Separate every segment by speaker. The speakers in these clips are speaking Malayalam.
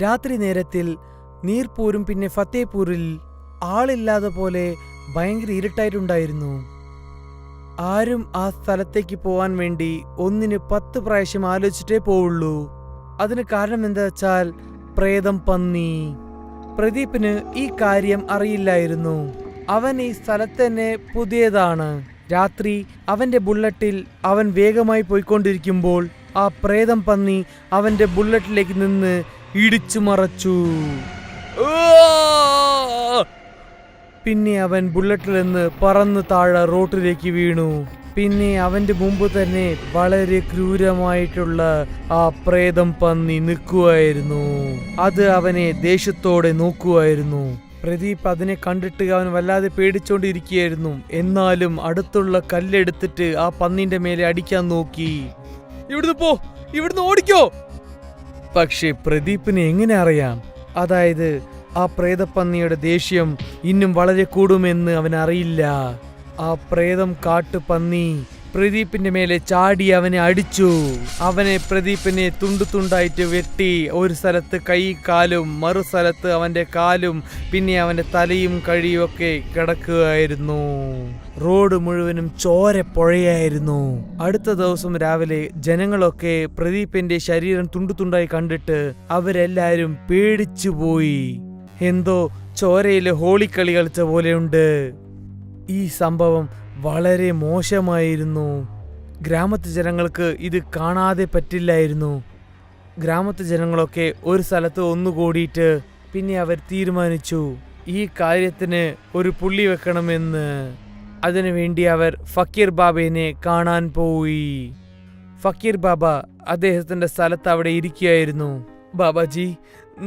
Speaker 1: രാത്രി നേരത്തിൽ നീർപൂരും പിന്നെ ഫത്തേപൂരിൽ ആളില്ലാതെ പോലെ ഭയങ്കര ഇരുട്ടായിട്ടുണ്ടായിരുന്നു. ആരും ആ സ്ഥലത്തേക്ക് പോവാൻ വേണ്ടി 10 പ്രാവശ്യം ആലോചിച്ചിട്ടേ പോവുള്ളൂ. അതിന് കാരണം എന്താ വെച്ചാൽ പ്രേതം പന്നി. പ്രദീപിന് ഈ കാര്യം അറിയില്ലായിരുന്നു. അവൻ ഈ സ്ഥലത്ത് തന്നെ പുതിയതാണ്. രാത്രി അവന്റെ ബുള്ളറ്റിൽ അവൻ വേഗമായി പോയിക്കൊണ്ടിരിക്കുമ്പോൾ ആ പ്രേതം പന്നി അവന്റെ ബുള്ളറ്റിലേക്ക് നിന്ന് ഇടിച്ചു മറച്ചു. പിന്നെ അവൻ ബുള്ളറ്റിൽ നിന്ന് പറന്ന് താഴെ റോട്ടിലേക്ക് വീണു. പിന്നെ അവന്റെ മുമ്പ് തന്നെ വളരെ ക്രൂരമായിട്ടുള്ള ആ പ്രേതം പന്നി നിൽക്കുമായിരുന്നു. അത് അവനെ ദേഷ്യത്തോടെ നോക്കുമായിരുന്നു. പ്രദീപ് അതിനെ കണ്ടിട്ട് അവൻ വല്ലാതെ പേടിച്ചോണ്ടിരിക്കുകയായിരുന്നു. എന്നാലും അടുത്തുള്ള കല്ലെടുത്തിട്ട് ആ പന്നിന്റെ മേലെ അടിക്കാൻ നോക്കി. ഇവിടുന്ന് ഓടിക്കോ. പക്ഷെ പ്രദീപിന് എങ്ങനെ അറിയാം? അതായത് ആ പ്രേതപ്പന്നിയുടെ ദേഷ്യം ഇന്നും വളരെ കൂടുമെന്ന് അവൻ അറിയില്ല. ആ പ്രേതം കാട്ടുപന്നി പ്രദീപിന്റെ മേലെ ചാടി അവനെ അടിച്ചു. പ്രദീപിനെ തുണ്ടായിട്ട് വെട്ടി. ഒരു സ്ഥലത്ത് കൈ കാലും, മറു സ്ഥലത്ത് അവന്റെ കാലും, പിന്നെ അവന്റെ തലയും കഴിയും ഒക്കെ കിടക്കുകയായിരുന്നു. റോഡ് മുഴുവനും ചോര പുഴയായിരുന്നു. അടുത്ത ദിവസം രാവിലെ ജനങ്ങളൊക്കെ പ്രദീപിന്റെ ശരീരം തുണ്ടായി കണ്ടിട്ട് അവരെല്ലാരും പേടിച്ചുപോയി. എന്തോ ചോരയില് ഹോളിക്കളി കളിച്ച പോലെയുണ്ട്. ഈ സംഭവം വളരെ മോശമായിരുന്നു. ഗ്രാമത്തെ ജനങ്ങൾക്ക് ഇത് കാണാതെ പറ്റില്ലായിരുന്നു. ഗ്രാമത്തെ ജനങ്ങളൊക്കെ ഒരു സ്ഥലത്ത് ഒന്നുകൂടിയിട്ട് പിന്നെ അവർ തീരുമാനിച്ചു ഈ കാര്യത്തിന് ഒരു പുള്ളി വെക്കണമെന്ന്. അതിനുവേണ്ടി അവർ ഫക്കീർ ബാബയെ കാണാൻ പോയി. ഫക്കീർ ബാബ അദ്ദേഹത്തിന്റെ സ്ഥലത്ത് അവിടെ ഇരിക്കുകയായിരുന്നു. ബാബാജി,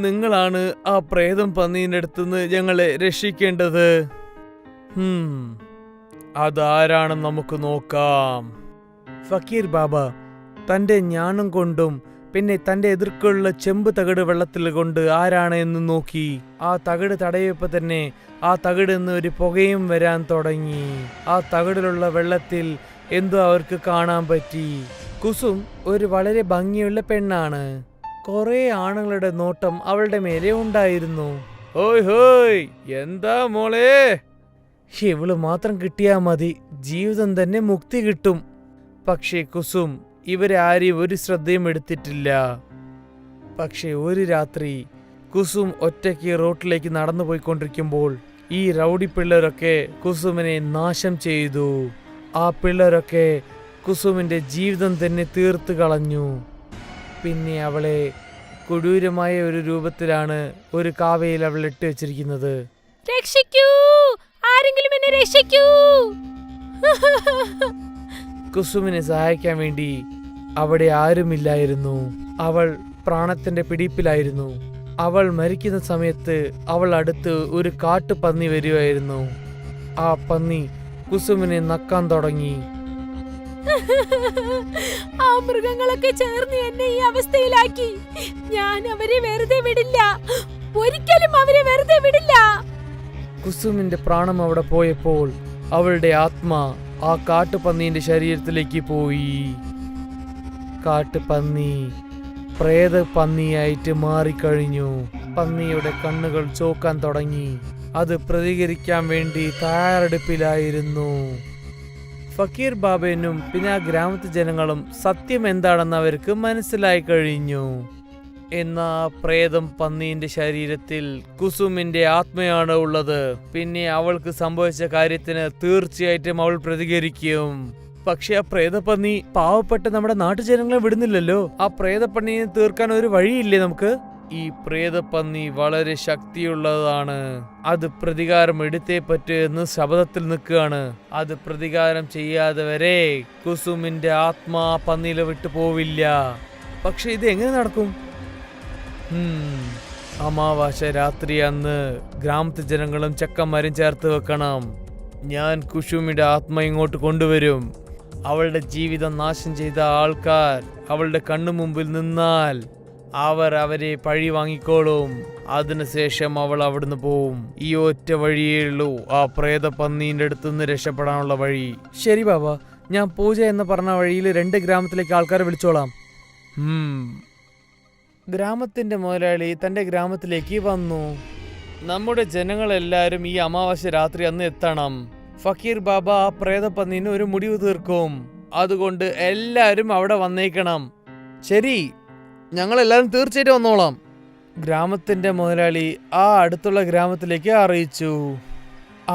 Speaker 1: നിങ്ങളാണ് ആ പ്രേതം പന്നീന്റെ അടുത്തുനിന്ന് ഞങ്ങളെ രക്ഷിക്കേണ്ടത്. അതാരാണെന്ന് നമുക്ക് നോക്കാം. ഫക്കീർ ബാബ തന്റെ ഞാണും കൊണ്ടും പിന്നെ തന്റെ എതിർക്കുള്ള ചെമ്പ് തകിട് വെള്ളത്തിൽ കൊണ്ട് ആരാണ് എന്ന് നോക്കി. ആ തകിട് തടയപ്പോ തന്നെ ആ തകിട് നിന്ന് ഒരു പുകയും വരാൻ തുടങ്ങി. ആ തകിടിലുള്ള വെള്ളത്തിൽ എന്തോ അവർക്ക് കാണാൻ പറ്റി. കുസും ഒരു വളരെ ഭംഗിയുള്ള പെണ്ണാണ്. കുറെ ആണുങ്ങളുടെ നോട്ടം അവളുടെ മേലെ ഉണ്ടായിരുന്നു. ഹോയ് ഹോയ്, എന്താ മോളെ? ഇവള് മാത്രം കിട്ടിയാ മതി, ജീവിതം തന്നെ മുക്തി കിട്ടും. പക്ഷേ കുസും ഇവരെ ആരെയും ഒരു ശ്രദ്ധയും എടുത്തിട്ടില്ല. പക്ഷെ ഒരു രാത്രി കുസും ഒറ്റയ്ക്ക് റോട്ടിലേക്ക് നടന്നു പോയിക്കൊണ്ടിരിക്കുമ്പോൾ ഈ റൗഡി പിള്ളേരൊക്കെ കുസുമിനെ നാശം ചെയ്തു. ആ പിള്ളേരൊക്കെ കുസുമിന്റെ ജീവിതം തന്നെ തീർത്തു കളഞ്ഞു. പിന്നെ അവളെ കൊടൂരമായ ഒരു രൂപത്തിലാണ് ഒരു കാവയിൽ അവൾ ഇട്ട് വെച്ചിരിക്കുന്നത്.
Speaker 2: രക്ഷിക്കൂ, ആരെങ്കിലും എന്നെ രക്ഷിക്കൂ.
Speaker 1: കുസുമിനെ സഹായിക്കാൻ വേണ്ടി അവിടെ ആരുമില്ലായിരുന്നു. അവൾ പ്രാണത്തിന്റെ പിടിപ്പിലായിരുന്നു. അവൾ മരിക്കുന്ന സമയത്ത് അവൾ അടുത്ത് ഒരു കാട്ടുപന്നി വരുമായിരുന്നു. ആ പന്നി കുസുമിനെ നക്കാൻ തുടങ്ങി.
Speaker 2: ആ മൃഗങ്ങളൊക്കെ ചേർന്ന് എന്നെ ഈ അവസ്ഥയിലാക്കി. ഞാൻ അവരെ വെറുതെ വിടില്ല, ഒരിക്കലും അവരെ വെറുതെ വിടില്ല.
Speaker 1: കുസുമിന്റെ പ്രാണം അവിടെ പോയപ്പോൾ അവളുടെ ആത്മ ആ കാട്ടുപന്നീന്റെ ശരീരത്തിലേക്ക് പോയി. കാട്ടുപന്നി പ്രേത പന്നിയായിട്ട് മാറിക്കഴിഞ്ഞു. പന്നിയുടെ കണ്ണുകൾ ചോക്കാൻ തുടങ്ങി. അത് പ്രതികരിക്കാൻ വേണ്ടി തയ്യാറെടുപ്പിലായിരുന്നു. ഫക്കീർ ബാബനും പിന്നെ ആ ഗ്രാമത്തെ ജനങ്ങളും സത്യം എന്താണെന്ന് അവർക്ക് മനസ്സിലായി കഴിഞ്ഞു. എന്നാ പ്രേതം പന്നീന്റെ ശരീരത്തിൽ കുസുമിന്റെ ആത്മയാണ് ഉള്ളത്. പിന്നെ അവൾക്ക് സംഭവിച്ച കാര്യത്തിന് തീർച്ചയായിട്ടും അവൾ പ്രതികരിക്കും. പക്ഷെ ആ പ്രേതപ്പന്നി പാവപ്പെട്ട നമ്മുടെ നാട്ടുജനങ്ങളെ വിടുന്നില്ലല്ലോ. ആ പ്രേതപ്പന്നിയെ തീർക്കാൻ ഒരു വഴിയില്ലേ നമുക്ക്? ഈ പ്രേതപ്പന്നി വളരെ ശക്തിയുള്ളതാണ്. അത് പ്രതികാരം എടുത്തേ പറ്റൂ എന്ന് ശപഥത്തിൽ നിൽക്കുകയാണ്. അത് പ്രതികാരം ചെയ്യാതെ വരെ കുസുമിന്റെ ആത്മാ പന്നിയിലെ വിട്ടു പോവില്ല. പക്ഷെ ഇത് എങ്ങനെ നടക്കും? അമാവാശ രാത്രി അന്ന് ഗ്രാമത്തെ ജനങ്ങളും ചെക്കന്മാരും ചേർത്ത് വെക്കണം. ഞാൻ കുസുമിന്റെ ആത്മ ഇങ്ങോട്ട് കൊണ്ടുവരും. അവളുടെ ജീവിതം നാശം ചെയ്ത ആൾക്കാർ അവളുടെ കണ്ണു മുമ്പിൽ നിന്നാൽ അവരെ പഴി വാങ്ങിക്കോളും. അതിനുശേഷം അവൾ അവിടുന്ന് പോവും. ഈ ഒറ്റ വഴിയേ ഉള്ളൂ ആ പ്രേത പന്നീന്റെ അടുത്തുനിന്ന് രക്ഷപ്പെടാനുള്ള വഴി. ശരി ബാബ, ഞാൻ പൂജ എന്ന് പറഞ്ഞ വഴിയിൽ 2 ഗ്രാമത്തിലേക്ക് ആൾക്കാരെ വിളിച്ചോളാം. ഗ്രാമത്തിന്റെ മുതലാളി തന്റെ ഗ്രാമത്തിലേക്ക് വന്നു. നമ്മുടെ ജനങ്ങളെല്ലാരും ഈ അമാവാസ്യ രാത്രി അന്ന് എത്തണം. ഫക്കീർ ബാബ ആ പ്രേതപ്പന്നീന് ഒരു മുടിവ് തീർക്കും. അതുകൊണ്ട് എല്ലാരും അവിടെ വന്നേക്കണം. ശരി, ഞങ്ങളെല്ലാരും തീർച്ചയായിട്ടും വന്നോളാം. ഗ്രാമത്തിന്റെ മുതലാളി ആ അടുത്തുള്ള ഗ്രാമത്തിലേക്ക് അറിയിച്ചു.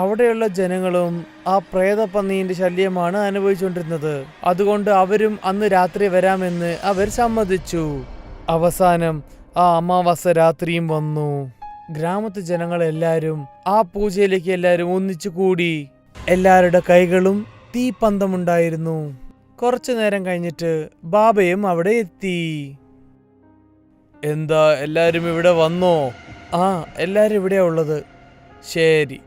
Speaker 1: അവിടെയുള്ള ജനങ്ങളും ആ പ്രേതപ്പന്നീന്റെ ശല്യമാണ് അനുഭവിച്ചുകൊണ്ടിരുന്നത്. അതുകൊണ്ട് അവരും അന്ന് രാത്രി വരാമെന്ന് അവർ സമ്മതിച്ചു. അവസാനം ആ അമാവാസ്യ രാത്രിയും വന്നു. ഗ്രാമത്തെ ജനങ്ങളെല്ലാരും ആ പൂജയിലേക്ക് എല്ലാരും ഒന്നിച്ചു കൂടി. എല്ലാവരുടെ കൈകളും തീപ്പന്തമുണ്ടായിരുന്നു. കുറച്ചു നേരം കഴിഞ്ഞിട്ട് ബാബയും അവിടെ എത്തി. എന്താ എല്ലാരും ഇവിടെ വന്നോ? ആ, എല്ലാരും ഇവിടെയാ ഉള്ളത്. ശരി,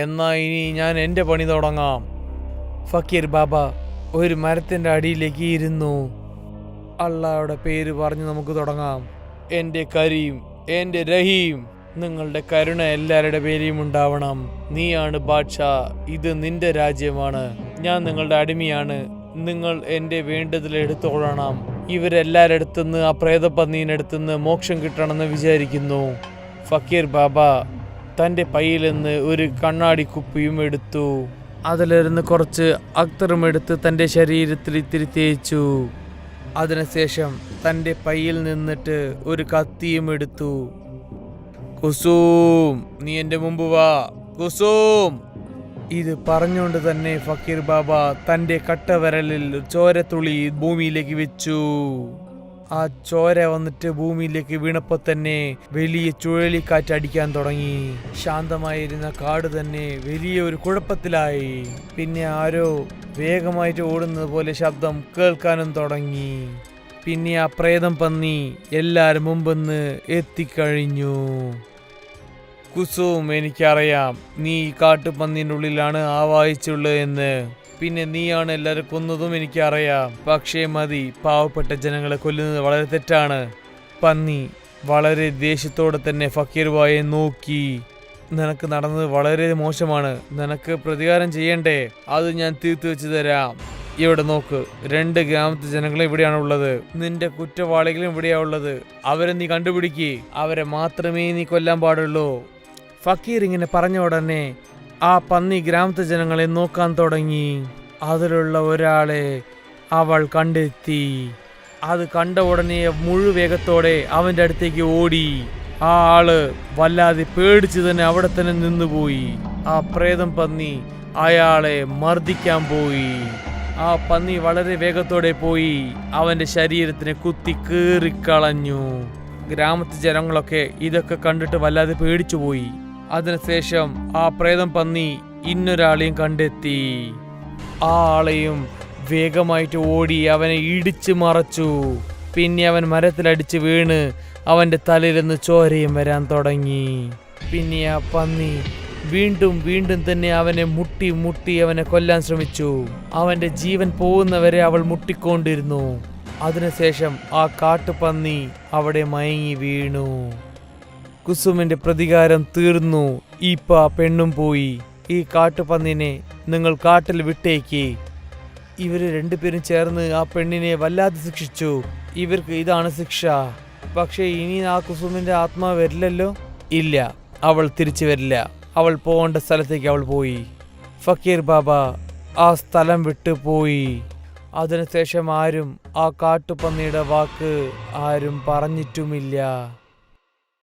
Speaker 1: എന്നാ ഇനി ഞാൻ എൻ്റെ പണി തുടങ്ങാം. ഫക്കീർ ബാബ ഒരു മരത്തിന്റെ അടിയിലേക്ക് ഇരുന്നു. അള്ളാഹുടെ പേര് പറഞ്ഞ് നമുക്ക് തുടങ്ങാം. എൻ്റെ കരീം, എൻ്റെ റഹീം, നിങ്ങളുടെ കരുണ എല്ലാവരുടെ പേരിലും ഉണ്ടാവണം. നീയാണ് ബാദ്ഷാ, ഇത് നിന്റെ രാജ്യമാണ്. ഞാൻ നിങ്ങളുടെ അടിമയാണ്. നിങ്ങൾ എൻ്റെ വേണ്ടതിൽ എടുത്തോളണം. ഇവരെല്ലാവരുടെ അടുത്തുനിന്ന് ആ പ്രേതപ്പന്നീനടുത്തുനിന്ന് മോക്ഷം കിട്ടണമെന്ന് വിചാരിക്കുന്നു. ഫക്കീർ ബാബ തൻ്റെ പയ്യിൽ നിന്ന് ഒരു കണ്ണാടി കുപ്പിയും എടുത്തു. അതിലിരുന്ന് കുറച്ച് അക്തറും എടുത്ത് തൻ്റെ ശരീരത്തിൽ ഇത്തിരി തേച്ചു. അതിനുശേഷം തൻ്റെ പയ്യിൽ നിന്നിട്ട് ഒരു കത്തിയും എടുത്തു. കുസൂം, നീ എൻ്റെ മുമ്പ് വാ. കുസൂം. ഇത് പറഞ്ഞുകൊണ്ട് തന്നെ ഫക്കീർ ബാബ തൻ്റെ കട്ടവിരലിൽ ചോരത്തുള്ളി ഭൂമിയിലേക്ക് വെച്ചു. ആ ചോര വന്നിട്ട് ഭൂമിയിലേക്ക് വീണപ്പോൾ തന്നെ വലിയ ചുഴലിക്കാറ്റ് അടിക്കാൻ തുടങ്ങി. ശാന്തമായിരുന്ന കാട് തന്നെ വലിയ ഒരു കുഴപ്പത്തിലായി. പിന്നെ ആരോ വേഗമായിട്ട് ഓടുന്നത് പോലെ ശബ്ദം കേൾക്കാനും തുടങ്ങി. പിന്നെ ആ പ്രേതം പന്നി എല്ലാരും മുമ്പെന്ന് എത്തിക്കഴിഞ്ഞു. കുസും, എനിക്കറിയാം നീ ഈ കാട്ടുപന്നീൻ്റെ ഉള്ളിലാണ് ആവാഹിച്ചുള്ളത് എന്ന്. പിന്നെ നീയാണ് എല്ലാവരും കൊന്നതും എനിക്കറിയാം. പക്ഷേ മതി, പാവപ്പെട്ട ജനങ്ങളെ കൊല്ലുന്നത് വളരെ തെറ്റാണ്. പന്നി വളരെ ദേഷ്യത്തോടെ തന്നെ ഫക്കീർ ബായെ നോക്കി. നിനക്ക് നടന്നത് വളരെ മോശമാണ്. നിനക്ക് പ്രതികാരം ചെയ്യണ്ടേ? അത് ഞാൻ തീർത്തു വെച്ച് തരാം. ഇവിടെ നോക്ക്, 2 ഗ്രാമത്തെ ജനങ്ങളും ഇവിടെയാണ് ഉള്ളത്. നിന്റെ കുറ്റവാളികളും ഇവിടെയാണ് ഉള്ളത്. അവരെ നീ കണ്ടുപിടിക്ക്. അവരെ മാത്രമേ നീ കൊല്ലാൻ പാടുള്ളൂ. ഫക്കീർ ഇങ്ങനെ പറഞ്ഞ ഉടനെ ആ പന്നി ഗ്രാമത്തെ ജനങ്ങളെ നോക്കാൻ തുടങ്ങി. അതിലുള്ള ഒരാളെ അവൾ കണ്ടെത്തി. അത് കണ്ട ഉടനെ മുഴുവേഗത്തോടെ അവൻ്റെ അടുത്തേക്ക് ഓടി. ആ ആള് വല്ലാതെ പേടിച്ച് തന്നെ അവിടെ തന്നെ നിന്നുപോയി. ആ പ്രേതം പന്നി അയാളെ മർദ്ദിക്കാൻ പോയി. ആ പന്നി വളരെ വേഗത്തോടെ പോയി അവന്റെ ശരീരത്തിനെ കുത്തി കീറിക്കളഞ്ഞു. ഗ്രാമത്തെ ജനങ്ങളൊക്കെ ഇതൊക്കെ കണ്ടിട്ട് വല്ലാതെ പേടിച്ചു പോയി. അതിനുശേഷം ആ പ്രേതം പന്നി ഇന്നൊരാളെയും കണ്ടെത്തി. ആ ആളെയും വേഗമായിട്ട് ഓടി അവനെ ഇടിച്ചു മറച്ചു. പിന്നെ അവൻ മരത്തിലടിച്ച് വീണ് അവന്റെ തലയിൽ നിന്ന് ചോരയും വരാൻ തുടങ്ങി. പിന്നെ ആ പന്നി വീണ്ടും വീണ്ടും തന്നെ അവനെ മുട്ടി അവനെ കൊല്ലാൻ ശ്രമിച്ചു. അവന്റെ ജീവൻ പോകുന്നവരെ അവൾ മുട്ടിക്കൊണ്ടിരുന്നു. അതിനുശേഷം ആ കാട്ടുപന്നി അവിടെ മയങ്ങി വീണു. കുസുമിന്റെ പ്രതികാരം തീർന്നു. ഇപ്പൊ ആ പെണ്ണും പോയി. ഈ കാട്ടുപന്നിനെ നിങ്ങൾ കാട്ടിൽ വിട്ടേക്ക്. ഇവര് 2 പേരും ചേർന്ന് ആ പെണ്ണിനെ വല്ലാതെ ശിക്ഷിച്ചു. ഇവർക്ക് ഇതാണ് ശിക്ഷ. പക്ഷേ ഇനി ആ കുസുമിന്റെ ആത്മാവ് വരില്ലല്ലോ. ഇല്ല, അവൾ തിരിച്ചു വരില്ല. അവൾ പോകേണ്ട സ്ഥലത്തേക്ക് അവൾ പോയി. ഫക്കീർ ബാബ ആ സ്ഥലം വിട്ടു പോയി. അതിനുശേഷം ആരും ആ കാട്ടുപന്നിയുടെ വാക്ക് ആരും പറഞ്ഞിട്ടുമില്ല.